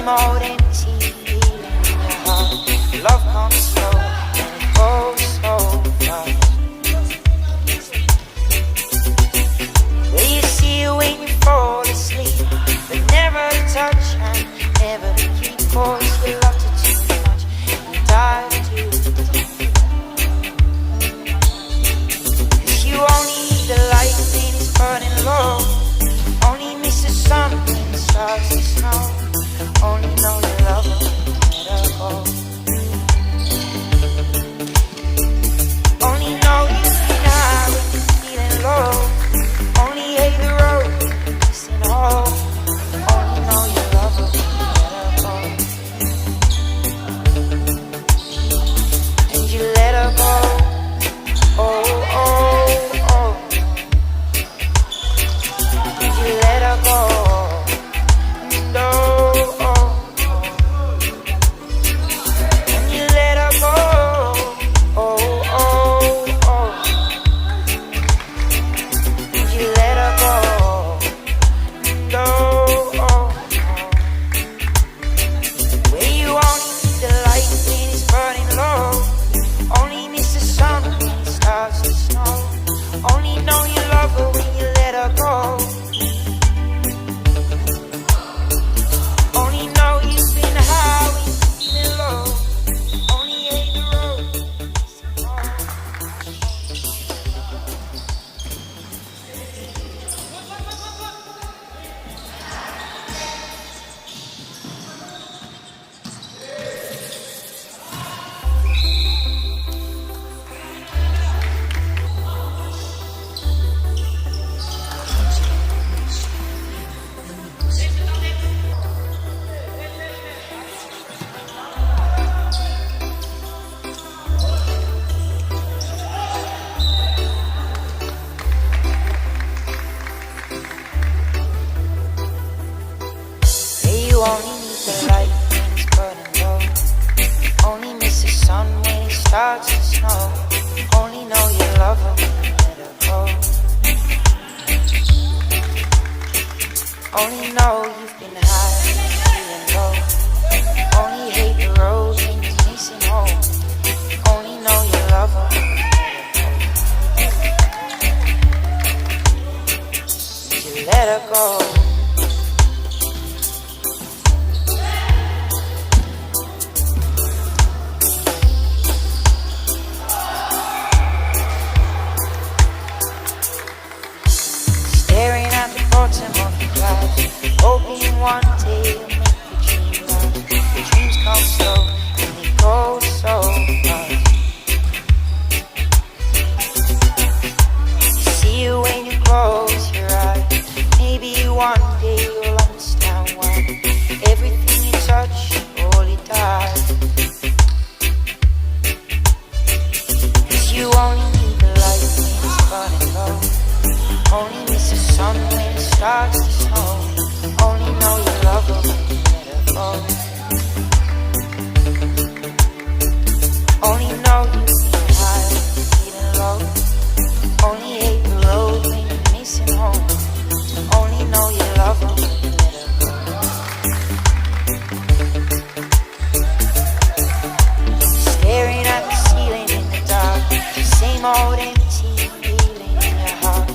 same old empty feeling in your heart. Love comes slow and it goes so fast. Will you see it when you fall asleep? But never to touch and never to keep. Cause we loved it too much and died too deep. Cause you only need the light when it's burning low. Only miss the sun when it starts to snow. Only know you love her, let her go. Only know you've been high when you're feeling low. Only hate the road when you're missing home. Only know you love her, let her go. And you let her go. Oh, oh, oh. And you let her go. No. Only need the light when it's burning low. Only miss the sun when it starts to snow. Only know you love her when you let her go. Only know you've been high when you're feeling low. Only hate the road when you're missing home. Only know you love her when you let her go. Hoping one day you'll make the dream last. The dreams come slow and they go so fast. You see it when you close your eyes. Maybe one day you'll understand why everything you touch slowly dies. Cause you only need the light when it's burning low. Only miss the sun when it starts to snow. Only know you love her when you let her go. Only know you've been high when you're feeling low. Only hate the road when you're missing home. Only know you love her when you let her go. Staring at the ceiling in the dark. The same old empty feeling in your heart.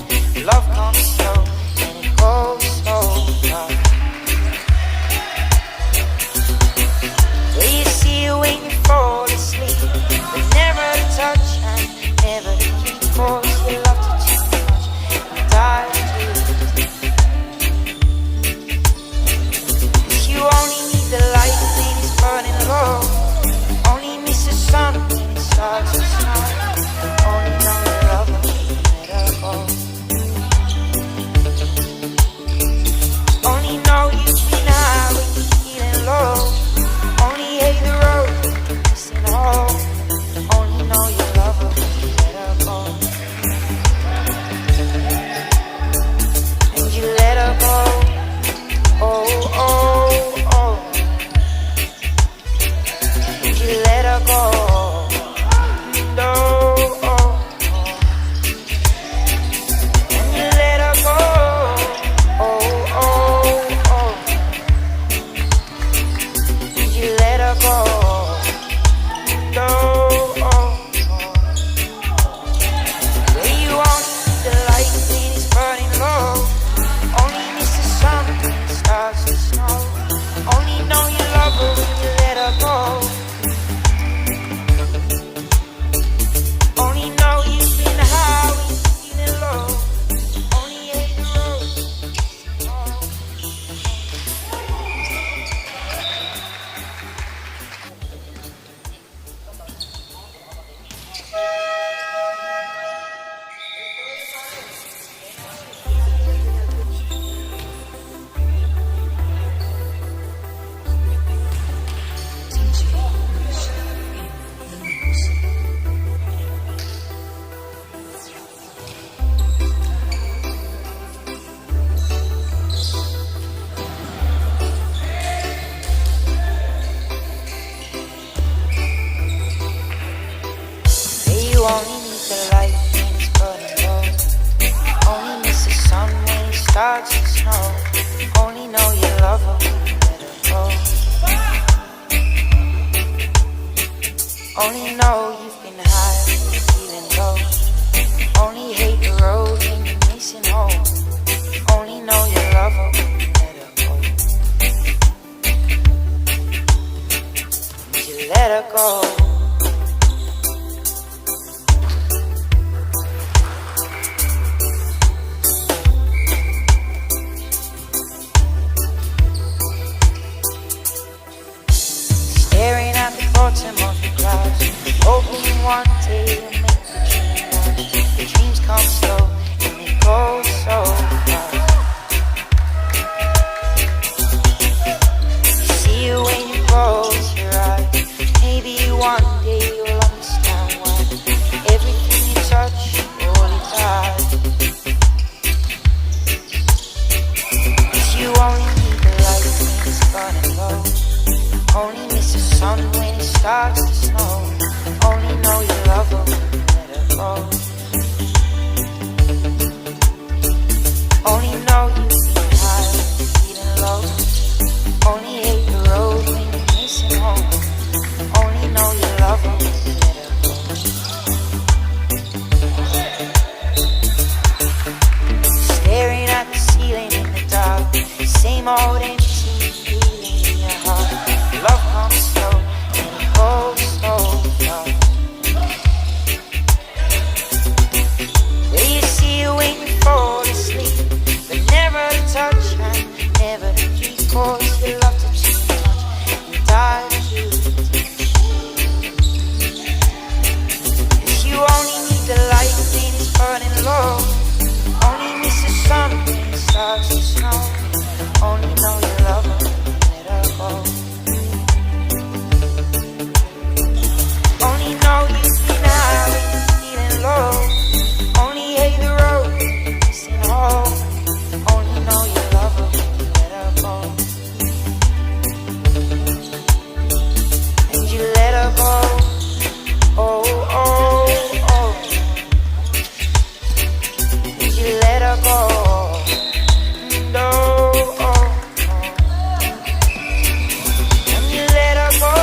Love comes slow and it goes so fast. Only know you've been high, feeling low. Only hate the road when you're missing home. Only know you love her when you let her go. You let her go. Staring at the bottom of the clouds, hoping one day you'll make the dream last. The dreams come slow and they go so fast. You see it when you close your eyes. Maybe one day you'll understand why everything you touch only dies. 'Cause you only need the light when it's burning low. Only miss the sun when it starts to snow. Only know you love her when you let her go. Only know you've been high, feeling low. Only hate the road when you're missing home. Only know you love her when you let her go. Staring at the ceiling in the dark, same old empty feeling in your heart. Love comes slow and it goes so fast. Where you see it when you fall asleep, but never to touch and never to keep. 'Cause you love to too much and die too deep. 'Cause you only need the light when it's burning low. Only miss the sun when it starts to snow. Only know you love her when you let her go. Only know you've been high when you're feeling low. Only hate the road when you're missing home. Only know you love her when you let her go. And you let her go. Oh, oh, oh. And you let her go. And oh, oh, oh. And you let her go.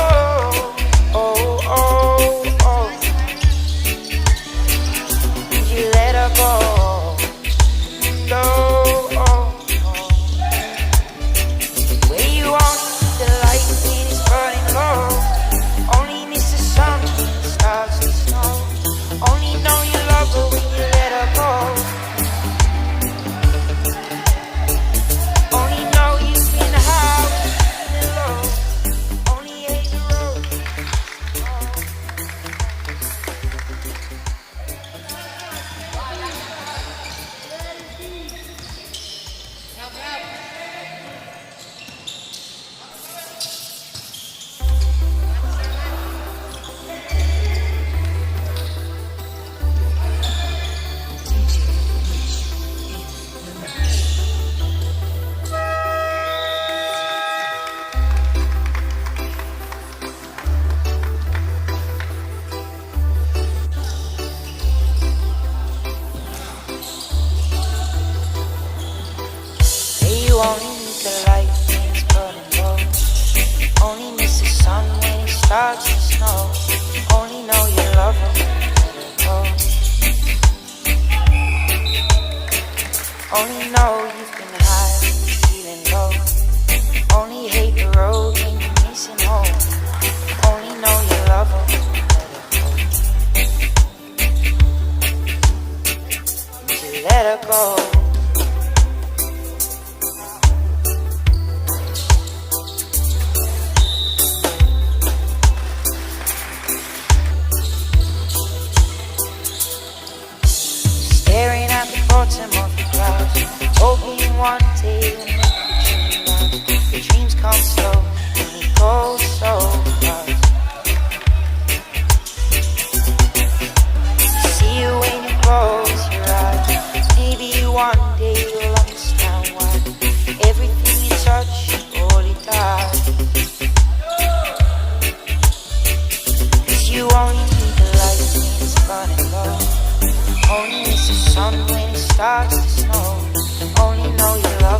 Oh, oh, oh. You let her go. And oh, oh, oh. Where you only need the light when it's burning low. Only miss the sun when it starts to snow. Only know you love her when you let her go. Only know you've been high when you're feeling low. Only hate the road. You only need the light when it's burning low. Only miss the sun when it starts to snow. Only know you love her when you let her go. Only know you've been high when you're feeling low. Only hate the road when you're missing home. Only know you love her when you let her go. And you let her go. Staring at the bottom of the clouds, hoping one day you'll make the dream last. The dreams come slow and they go so fast. You see it when you close your eyes. Maybe one day you'll understand why everything you touch only dies. 'Cause you only need the light when it's burning low. Only miss the sun when it starts to snow. Only know you love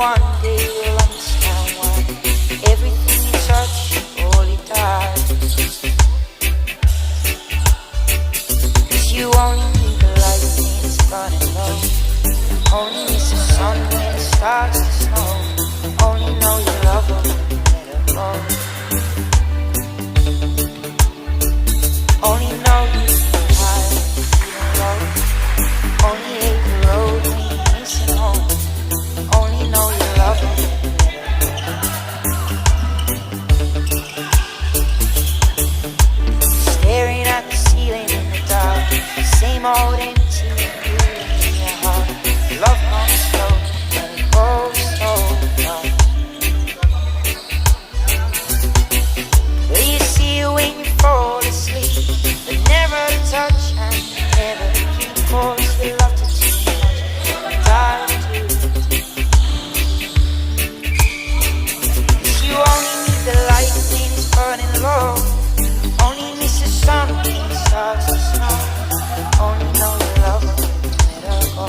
one day you'll understand why everything you touch surely dies. 'Cause you only need the light when it's burning low. Only miss the sun when it starts to snow. Only know you love her when you let her go. Only know you've been high when you're feeling low. Only hate the road when you're missing home. Only know you love her when you let her go. Staring at the ceiling in the dark, same old empty feeling in your heart. Love comes slow and it goes so fast. Will you see it when you fall asleep? But never to touch and never to keep. Cause we love to too much and die too. 'Cause you only need the light when it's burning low. Only miss the sun when it starts to snow. Only know you love her when you let her go.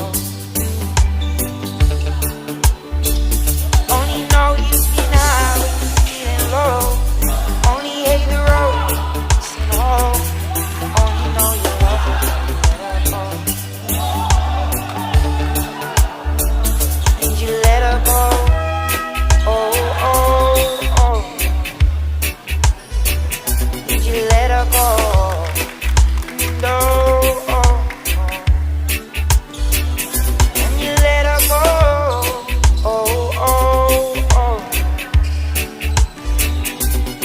Only know you've been high when you're feeling low. Only hate the road when you're missing home. Only know you love her when you let her go. And you let her go. Oh, oh, oh. And you let her go. No, oh, oh. And you let her go. Oh, oh, oh.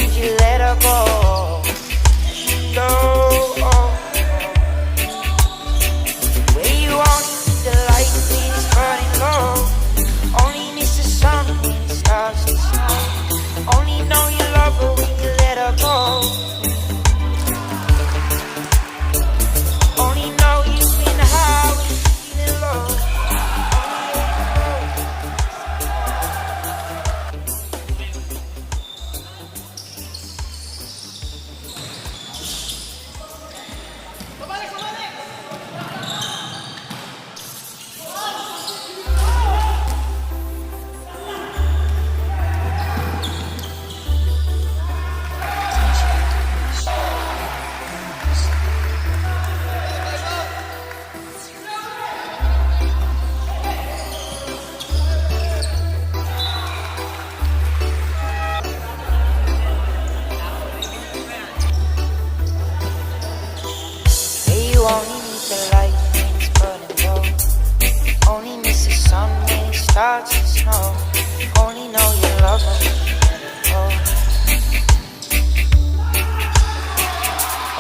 And you let her go. No, oh. Where you only need the light when it's burning low. Only miss the sun when it starts to snow. Only know you love her when you let her go. Only know you've been high when you're feeling low. You only need the light when it's burning low. Only miss the sun when it starts to snow. Only know you love her when you let her go.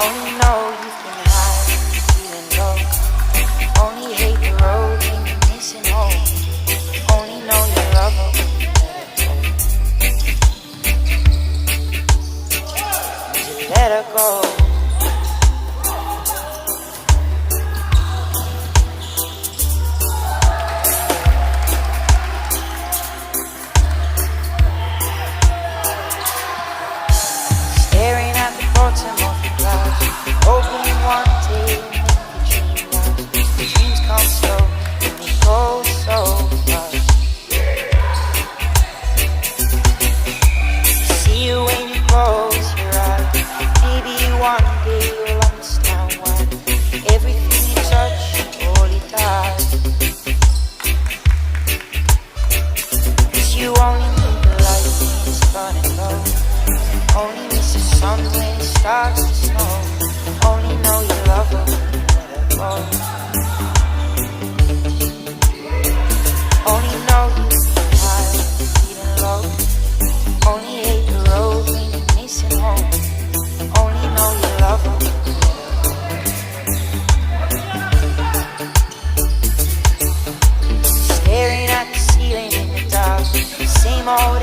Only know you've been high when you're feeling low. Only hate the road when you're missing home. Only know you love her when you let her go. And you let her go. Staring at the bottom of the glass, hoping one day you'll make the dream last. The dreams come slow and they go so fast. See you when you close your eyes. Maybe one day you'll understand why everything you touch surely dies. 'Cause you only need the light when it's burning low. Only miss the sun when it starts to snow. Only know you love her when you let her go. Only know you've been high when you're feeling low. Only hate the road when you're missing home. Only know you love her when you let her go. Staring at the ceiling in the dark, same old